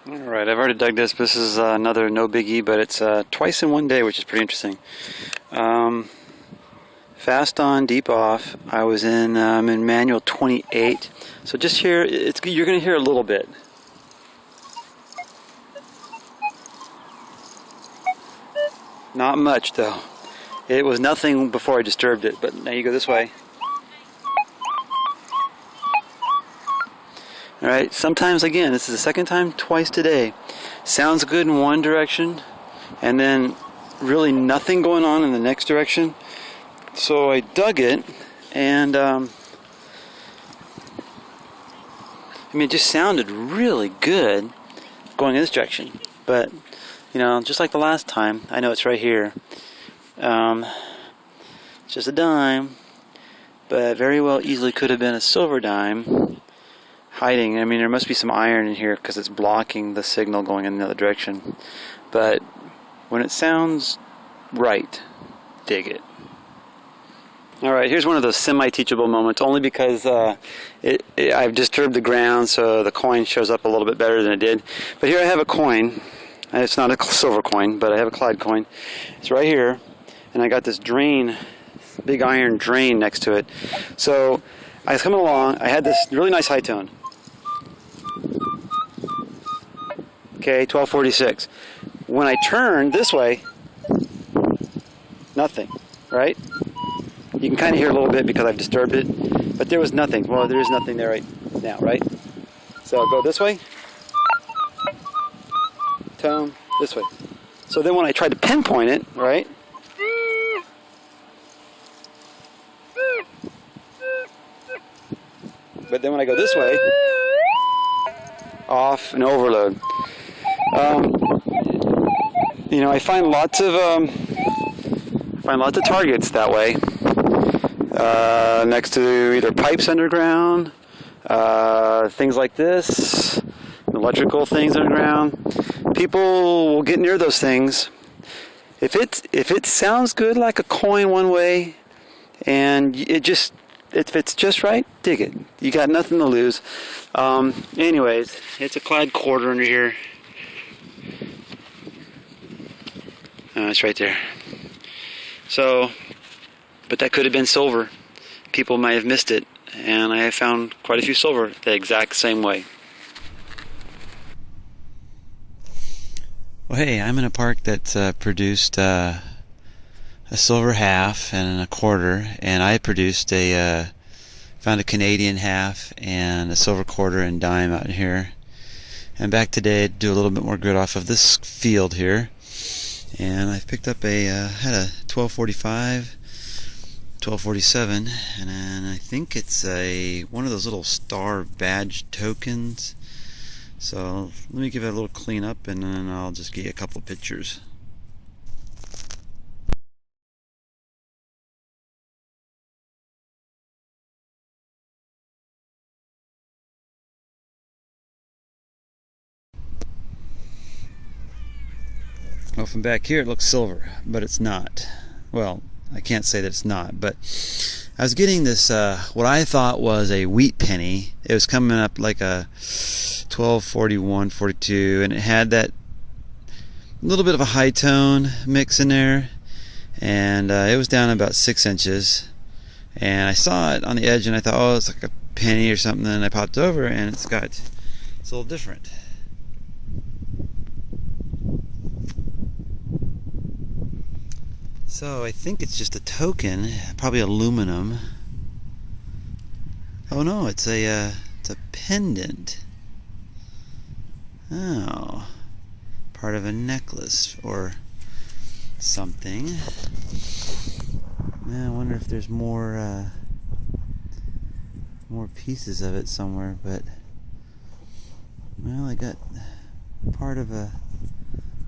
Alright, I've already dug this. This is another no biggie, but it's twice in one day, which is pretty interesting. Fast on, deep off. I was in manual 28. So just here, you're going to hear a little bit. Not much though. It was nothing before I disturbed it, but now you go this way. Alright, sometimes again, this is the second time twice today. Sounds good in one direction, and then really nothing going on in the next direction. So I dug it, and it just sounded really good going in this direction. But, just like the last time, I know it's right here. It's just a dime, but very well easily could have been a silver dime. Hiding. There must be some iron in here because it's blocking the signal going in the other direction. But when it sounds right, dig it. Alright, here's one of those semi-teachable moments, only because I've disturbed the ground so the coin shows up a little bit better than it did. But here I have a coin. It's not a silver coin, but I have a Clad coin. It's right here, and I got this drain, big iron drain next to it. So I was coming along, I had this really nice high tone. Okay, 1246. When I turned this way, nothing, right? You can kind of hear a little bit because I've disturbed it, but there was nothing. Well, there is nothing there right now, right? So I'll go this way, tone, this way. So then when I tried to pinpoint it, right? But then when I go this way, off and overload. I find lots of targets that way. Next to either pipes underground, things like this, electrical things underground. People will get near those things. If it sounds good like a coin one way, and if it's just right, dig it. You got nothing to lose. Anyways, it's a Clad quarter under here. It's right there. So, but that could have been silver. People might have missed it, and I have found quite a few silver the exact same way. Well, hey, I'm in a park that's produced a silver half and a quarter, and I produced found a Canadian half and a silver quarter and dime out in here. And back today to do a little bit more grit off of this field here, and I've picked up had a 1245, 1247, and then I think it's one of those little star badge tokens. So let me give it a little clean up, and then I'll just get you a couple pictures. Well, from back here it looks silver, but it's not. Well, I can't say that it's not, but I was getting this, what I thought was a wheat penny. It was coming up like a 1241, 42, and it had that little bit of a high tone mix in there, and it was down about 6 inches, and I saw it on the edge and I thought, oh, it's like a penny or something, and I popped over and it's a little different. So I think it's just a token, probably aluminum. Oh no, it's a pendant. Oh, part of a necklace or something. I wonder if there's more pieces of it somewhere, but well, I got part of a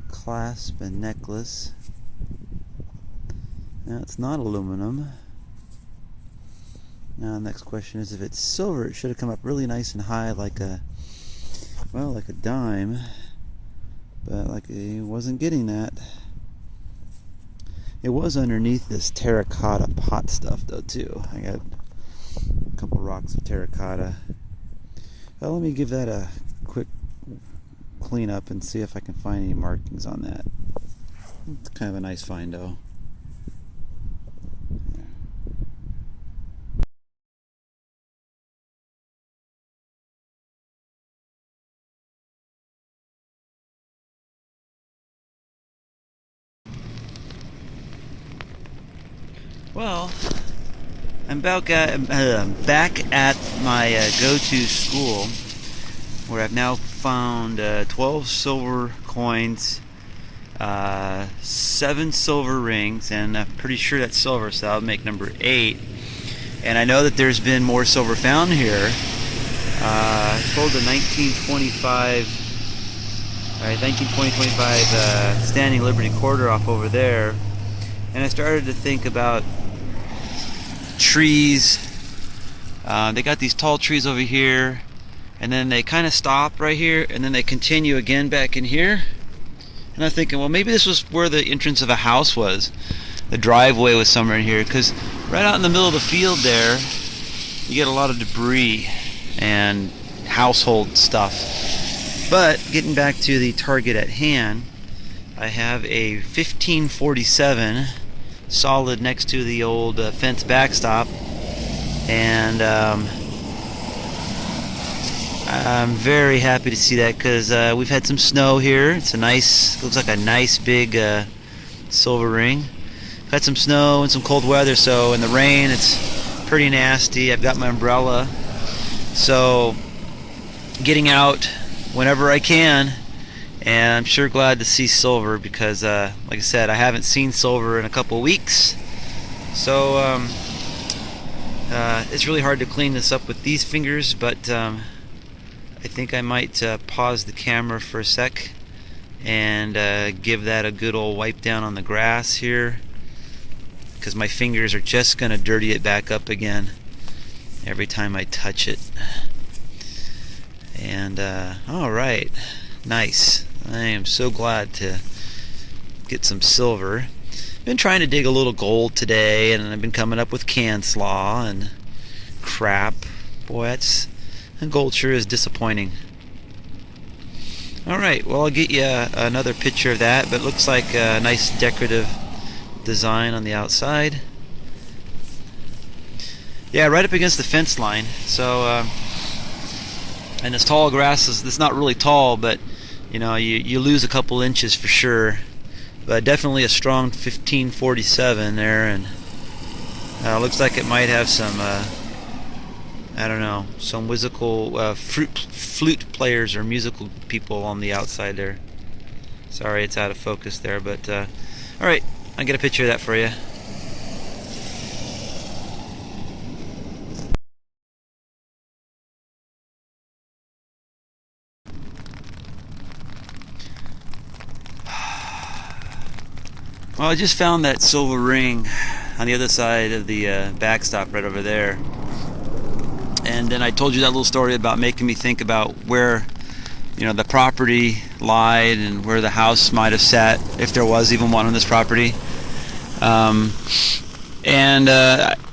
clasp and necklace. Now it's not aluminum. Now the next question is, if it's silver, it should have come up really nice and high like a dime, but it wasn't getting that. It was underneath this terracotta pot stuff though too. I got a couple rocks of terracotta. Well, let me give that a quick clean up and see if I can find any markings on that. It's kind of a nice find though. Well, I'm back at my go-to school, where I've now found 12 silver coins, 7 silver rings, and I'm pretty sure that's silver, so I'll make number 8. And I know that there's been more silver found here. I pulled the 1925 Standing Liberty quarter off over there, and I started to think about trees. They got these tall trees over here, and then they kind of stop right here, and then they continue again back in here. And I'm thinking, well, maybe this was where the entrance of a house was. The driveway was somewhere in here, because right out in the middle of the field there, you get a lot of debris and household stuff. But getting back to the target at hand, I have a 1547 solid next to the old fence backstop, and I'm very happy to see that, because we've had some snow here. It's a nice, looks like a nice big silver ring. I've had some snow and some cold weather, so in the rain it's pretty nasty. I've got my umbrella, so getting out whenever I can. And I'm sure glad to see silver, because like I said, I haven't seen silver in a couple of weeks. So it's really hard to clean this up with these fingers, but I think I might pause the camera for a sec and give that a good old wipe down on the grass here, because my fingers are just going to dirty it back up again every time I touch it. And alright, nice. I am so glad to get some silver. Been trying to dig a little gold today, and I've been coming up with can slaw and crap. Boy, and gold sure is disappointing. Alright, well, I'll get you another picture of that, but it looks like a nice decorative design on the outside. Yeah, right up against the fence line. So and this tall grass is, it's not really tall, but you know, you lose a couple inches for sure. But definitely a strong 1547 there, and looks like it might have some I don't know, some musical flute players or musical people on the outside there. Sorry, it's out of focus there, but alright, I'll get a picture of that for you. Well, I just found that silver ring on the other side of the backstop right over there. And then I told you that little story about making me think about where, you know, the property lied and where the house might have sat, if there was even one on this property.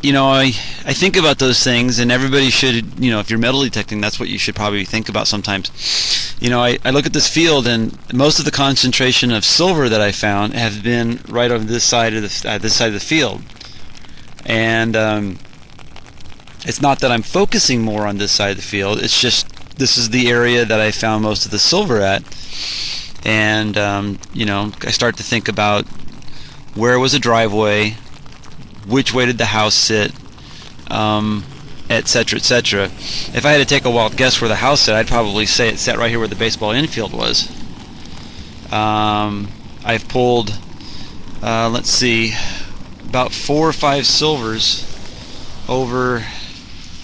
You know, I think about those things, and everybody should, you know, if you're metal detecting, that's what you should probably think about sometimes. You know, I look at this field, and most of the concentration of silver that I found have been right on this side of the field. And it's not that I'm focusing more on this side of the field, it's just this is the area that I found most of the silver at. And you know, I start to think about where was a driveway, which way did the house sit, etc., etc. If I had to take a wild guess where the house sat, I'd probably say it sat right here where the baseball infield was. I've pulled, let's see, about 4 or 5 silvers over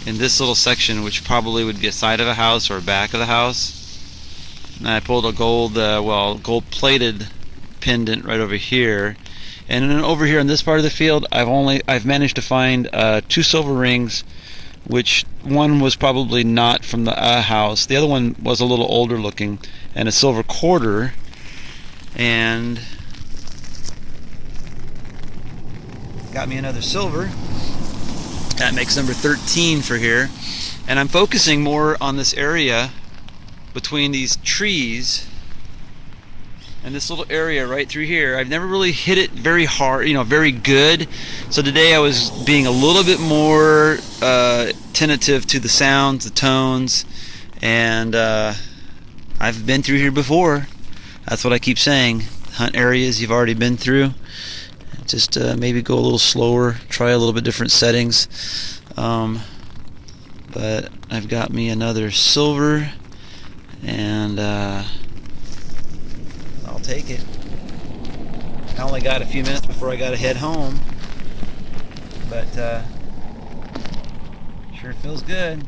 in this little section, which probably would be a side of a house or a back of the house. And I pulled a gold, gold-plated pendant right over here. And then over here in this part of the field, I've managed to find 2 silver rings, which one was probably not from the house. The other one was a little older looking, and a silver quarter. And got me another silver. That makes number 13 for here. And I'm focusing more on this area between these trees And this little area right through here, I've never really hit it very hard, very good. So today I was being a little bit more tentative to the sounds, the tones, and I've been through here before. That's what I keep saying. Hunt areas you've already been through. Just maybe go a little slower, try a little bit different settings. But I've got me another silver, and I'll take it. I only got a few minutes before I got to head home, but sure feels good.